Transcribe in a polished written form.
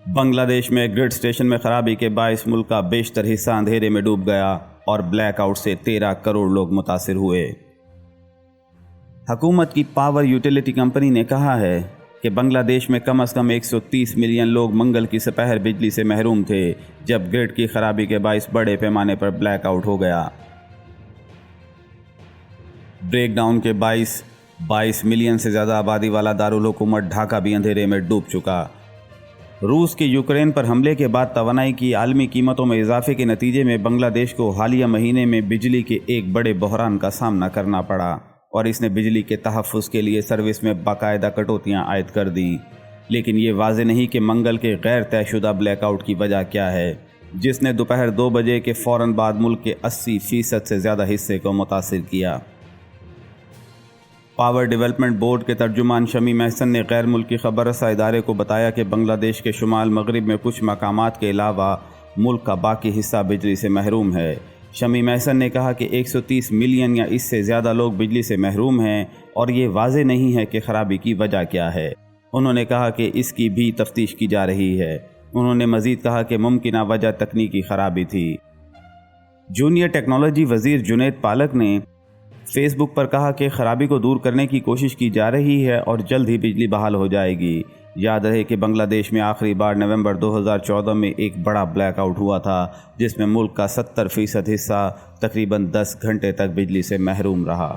بنگلہ دیش میں grid station میں خرابی کے باعث ملک کا بیشتر حصہ اندھیرے میں ڈوب گیا اور بلیک آؤٹ سے 13 کروڑ لوگ متاثر ہوئے۔ حکومت کی پاور یوٹیلیٹی کمپنی نے کہا ہے کہ بنگلہ دیش میں کم از کم 130 ملین لوگ منگل کی سپہر بجلی سے محروم تھے جب گرڈ کی خرابی کے باعث بڑے پیمانے پر بلیک آؤٹ ہو گیا۔ بریک ڈاؤن کے باعث 22 ملین سے زیادہ آبادی والا دارالحکومت ڈھاکہ بھی اندھیرے میں ڈوب چکا۔ روس کے یوکرین پر حملے کے بعد توانائی کی عالمی قیمتوں میں اضافے کے نتیجے میں بنگلہ دیش کو حالیہ مہینے میں بجلی کے ایک بڑے بحران کا سامنا کرنا پڑا اور اس نے بجلی کے تحفظ کے لیے سروس میں باقاعدہ کٹوتیاں عائد کر دیں، لیکن یہ واضح نہیں کہ منگل کے غیر طے شدہ بلیک آؤٹ کی وجہ کیا ہے، جس نے دوپہر 2 بجے کے فوراً بعد ملک کے 80% سے زیادہ حصے کو متاثر کیا۔ پاور ڈیولپمنٹ بورڈ کے ترجمان شمی محسن نے غیر ملکی خبر رساں ادارے کو بتایا کہ بنگلہ دیش کے شمال مغرب میں کچھ مقامات کے علاوہ ملک کا باقی حصہ بجلی سے محروم ہے۔ شمی محسن نے کہا کہ 130 ملین یا اس سے زیادہ لوگ بجلی سے محروم ہیں اور یہ واضح نہیں ہے کہ خرابی کی وجہ کیا ہے۔ انہوں نے کہا کہ اس کی بھی تفتیش کی جا رہی ہے۔ انہوں نے مزید کہا کہ ممکنہ وجہ تکنیکی خرابی تھی۔ جونیئر ٹیکنالوجی وزیر جنید پالک نے فیس بک پر کہا کہ خرابی کو دور کرنے کی کوشش کی جا رہی ہے اور جلد ہی بجلی بحال ہو جائے گی۔ یاد رہے کہ بنگلہ دیش میں آخری بار نومبر 2014 میں ایک بڑا بلیک آؤٹ ہوا تھا جس میں ملک کا 70% حصہ تقریباً 10 گھنٹے تک بجلی سے محروم رہا۔